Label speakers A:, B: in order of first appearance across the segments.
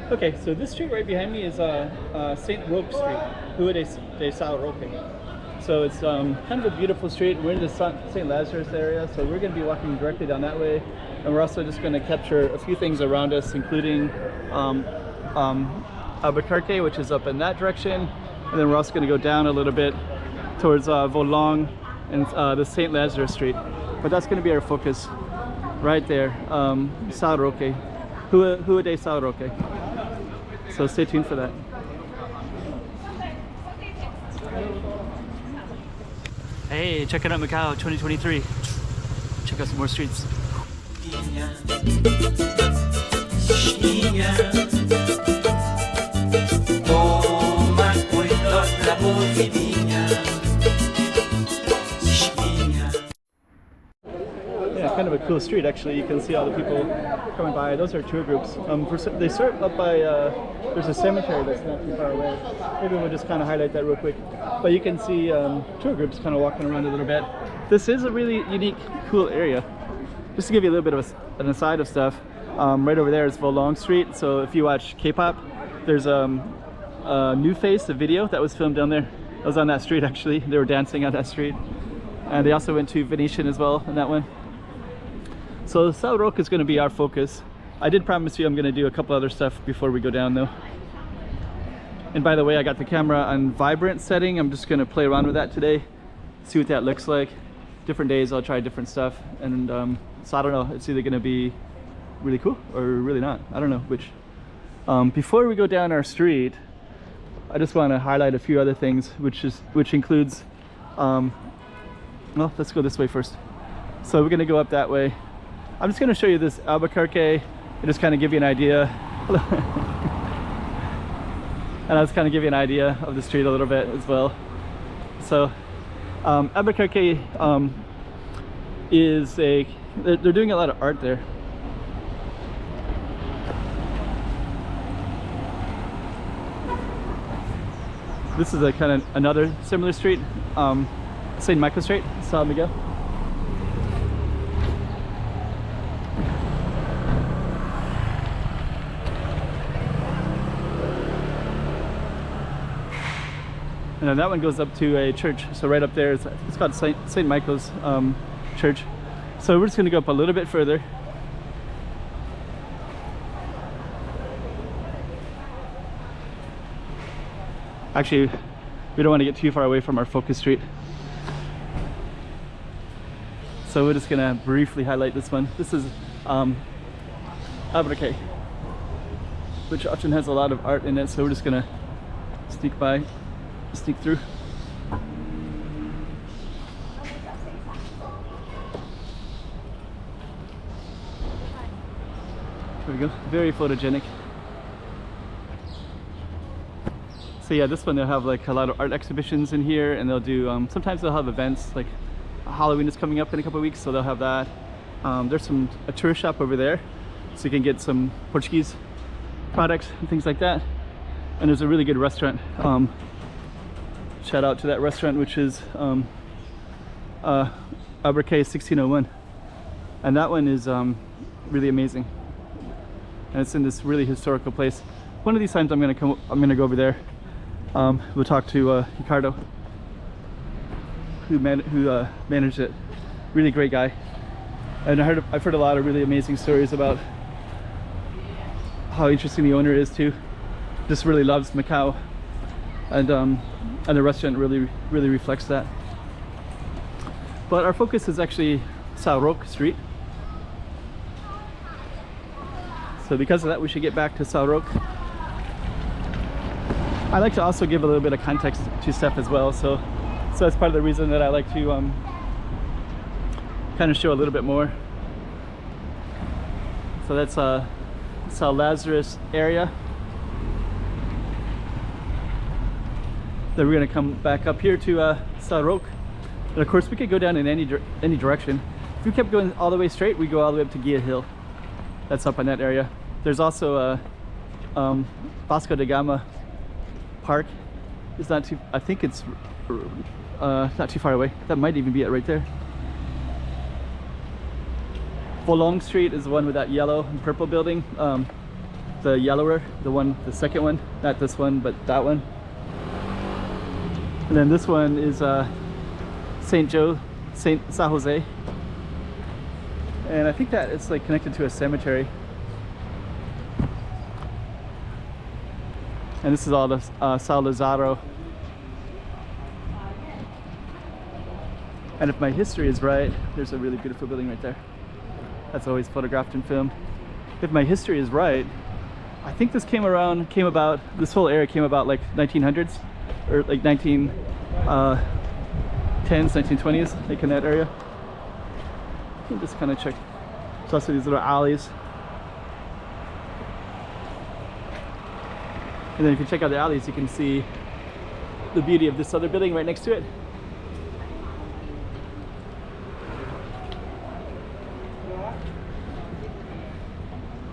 A: Okay, so this street right behind me is聖祿Street, Rua de Roque. So it's kind of a beautiful street. We're in the St. Lazarus area, so we're going to be walking directly down that way. And we're also just going to capture a few things around us, including Albuquerque, which is up in that direction. And then we're also going to go down a little bit towards Volong and the St. Lazarus Street. But that's going to be our focus right there, São Roque, Rua de São Roque. So stay tuned for that. Hey, checking out Macau 2023. Check out some more streets. Yeah, kind of a cool street actually. You can see all the people coming by. Those are tour groups. They start up by, there's a cemetery that's not too far away. Maybe we'll just kind of highlight that real quick. But you can see tour groups kind of walking around a little bit. This is a really unique, cool area. Just to give you a little bit of an aside of stuff, right over there is Volong Street. So if you watch K-pop, there's a New Face, a video that was filmed down there. It was on that street actually. They were dancing on that street. And they also went to Venetian as well on that one. So São Roque is going to be our focus. I did promise you I'm going to do a couple other stuff before we go down though. And by the way, I got the camera on vibrant setting. I'm just going to play around with that today, see what that looks like. Different days I'll try different stuff, and so I don't know, it's either going to be really cool or really not. I don't know which. Before we go down our street, I just want to highlight a few other things, which includes well, let's go this way first. So we're going to go up that way. I'm just going to show you this Albuquerque and just kind of give you an idea. And I'll just kind of give you an idea of the street a little bit as well. So Albuquerque is they're doing a lot of art there. This is a kind of another similar street, St. Michael Street, San Miguel. And then that one goes up to a church. So right up there, it's called St. Michael's Church. So we're just going to go up a little bit further. Actually, we don't want to get too far away from our focus street. So we're just going to briefly highlight this one. This is Albuquerque, which often has a lot of art in it. So we're just going to sneak through. There we go, very photogenic. So yeah, this one they'll have like a lot of art exhibitions in here, and they'll do sometimes they'll have events, like Halloween is coming up in a couple of weeks, so they'll have that. There's a tourist shop over there, so you can get some Portuguese products and things like that. And there's a really good restaurant. Shout out to that restaurant, which is Albuquerque 1601, and that one is really amazing, and it's in this really historical place. One of these times I'm gonna go over there. We'll talk to Ricardo, who managed it. Really great guy, and I've heard a lot of really amazing stories about how interesting the owner is too. Just really loves Macau, and the restaurant really reflects that. But our focus is actually São Roque Street. So because of that, we should get back to São Roque. I like to also give a little bit of context to stuff as well. So that's part of the reason that I like to kind of show a little bit more. So that's St. Lazarus area. Then we're going to come back up here to São Roque. And of course we could go down in any direction. If we kept going all the way straight, we go all the way up to Guia Hill. That's up in that area. There's also a Vasco da Gama Park. It's not too, I think it's not too far away. That might even be it right there. Volong Street is the one with that yellow and purple building. the yellower, the second one, not this one, but that one. And then this one is St. Jose. And I think that it's like connected to a cemetery. And this is all the Soulbrigada. And if my history is right, there's a really beautiful building right there. That's always photographed in film. If my history is right, I think this this whole area came about like 1900s, or like 1910s, 1920s, like in that area. You can just kind of check. There's also these little alleys. And then if you check out the alleys, you can see the beauty of this other building right next to it.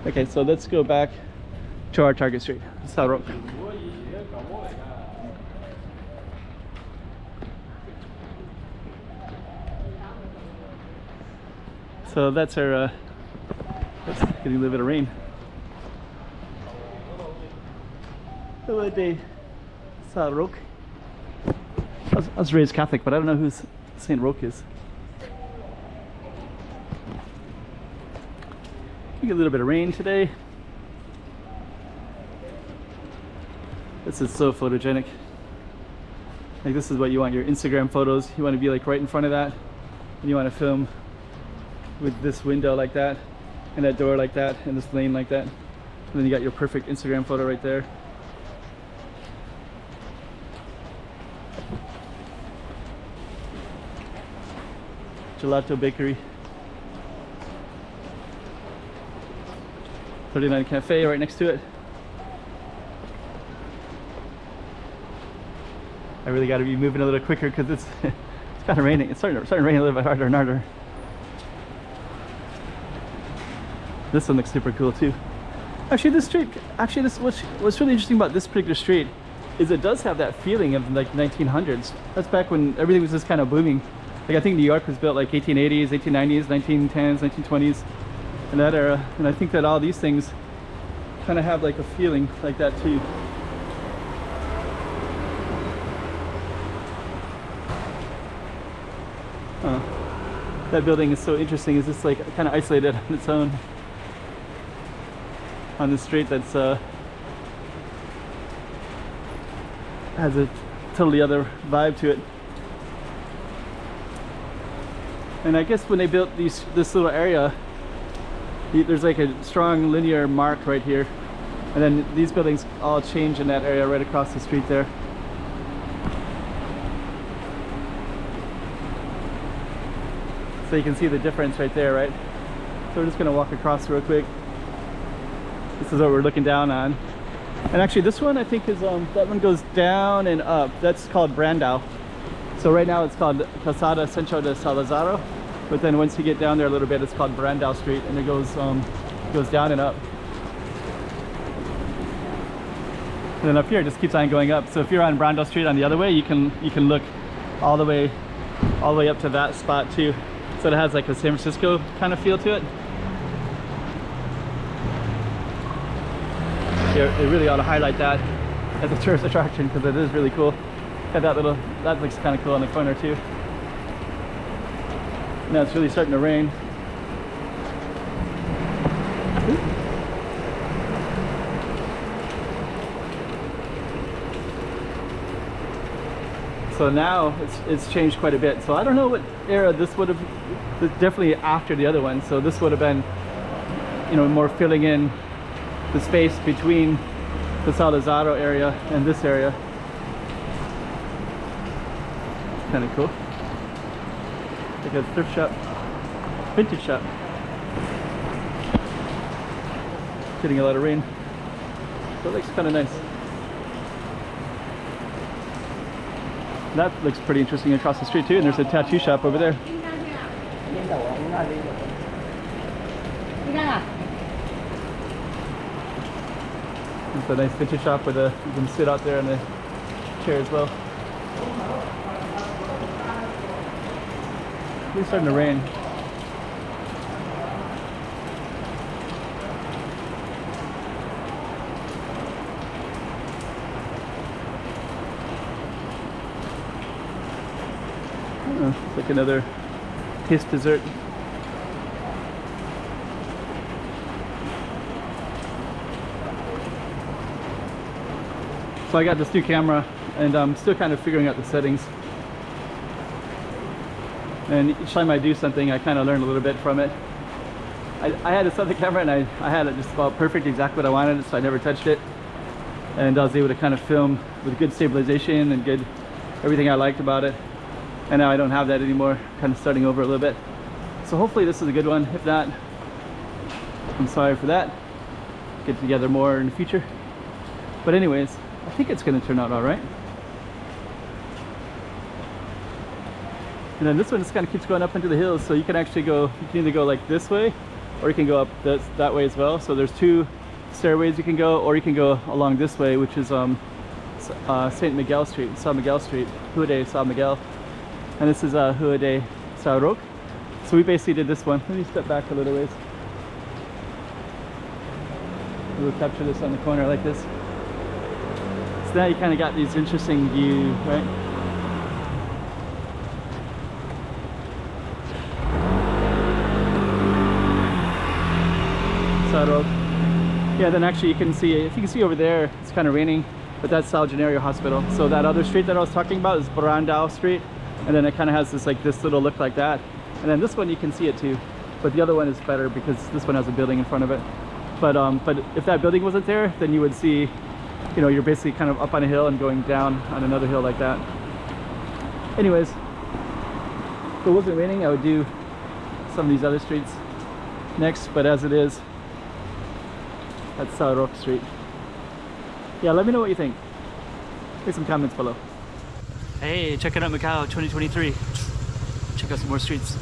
A: Okay, so let's go back to our target street, Roque. So that's our, it's getting a little bit of rain. Hello day, Roque. I was raised Catholic, but I don't know who Saint Roque is. We get a little bit of rain today. This is so photogenic. Like, this is what you want your Instagram photos. You want to be like right in front of that, and you want to film with this window like that, and that door like that, and this lane like that. And then you got your perfect Instagram photo right there. Gelato Bakery. 39 Cafe right next to it. I really got to be moving a little quicker because it's kind of raining. It's starting to rain a little bit harder and harder. This one looks super cool too. Actually, this street, what's really interesting about this particular street is it does have that feeling of like 1900s. That's back when everything was just kind of booming. Like, I think New York was built like 1880s, 1890s, 1910s, 1920s, in that era. And I think that all these things kind of have like a feeling like that too. That building is so interesting. It's just like kind of isolated on its own on the street that's has a totally other vibe to it. And I guess when they built this little area, there's like a strong linear mark right here, and then these buildings all change in that area right across the street there. So you can see the difference right there, right? So we're just gonna walk across real quick. This is what we're looking down on. And actually this one I think is, that one goes down and up. That's called Brandao. So right now it's called Calçada Centro de Soulbrigada, but then once you get down there a little bit, it's called Brandao Street, and it goes down and up. And then up here it just keeps on going up. So if you're on Brandao Street on the other way, you can look all the way up to that spot too. So it has like a San Francisco kind of feel to it. Yeah, they really ought to highlight that as a tourist attraction because it is really cool. Got that looks kind of cool on the corner too. Now it's really starting to rain. So now it's changed quite a bit. So I don't know what era this would have, definitely after the other one. So this would have been, you know, more filling in the space between the Soulbrigada area and this area. Kind of cool. Like a thrift shop, vintage shop. Getting a lot of rain. So it looks kind of nice. That looks pretty interesting across the street too, and there's a tattoo shop over there. It's a nice vintage shop with you can sit out there in the chair as well. It's starting to rain. It's like another taste dessert. So I got this new camera and I'm still kind of figuring out the settings. And each time I do something, I kind of learn a little bit from it. I had this other camera and I had it just about perfect, exactly what I wanted, so I never touched it. And I was able to kind of film with good stabilization and good everything I liked about it. And now I don't have that anymore, kind of starting over a little bit. So hopefully this is a good one. If not, I'm sorry for that. Get together more in the future. But anyways, I think it's going to turn out all right. And then this one just kind of keeps going up into the hills, so you can actually go, you can either go like this way or you can go up that way as well. So there's two stairways you can go, or you can go along this way, which is Miguel Street, São Miguel Street, Rua de São Miguel. And this is Rua de Roque. So we basically did this one. Let me step back a little ways. We'll capture this on the corner like this. So now you kind of got these interesting views, right? Roque. Yeah, then actually you can see, if you can see over there, it's kind of raining, but that's São Januário Hospital. So that other street that I was talking about is Brandão Street, and then it kind of has this little look like that. And then this one you can see it too, but the other one is better because this one has a building in front of it. But if that building wasn't there, then you would see, you know, you're basically kind of up on a hill and going down on another hill like that. Anyways, if it wasn't raining, I would do some of these other streets next, but as it is, that's São Roque Street. Yeah, let me know what you think. Leave some comments below. Hey, check it out Macau 2023. Check out some more streets.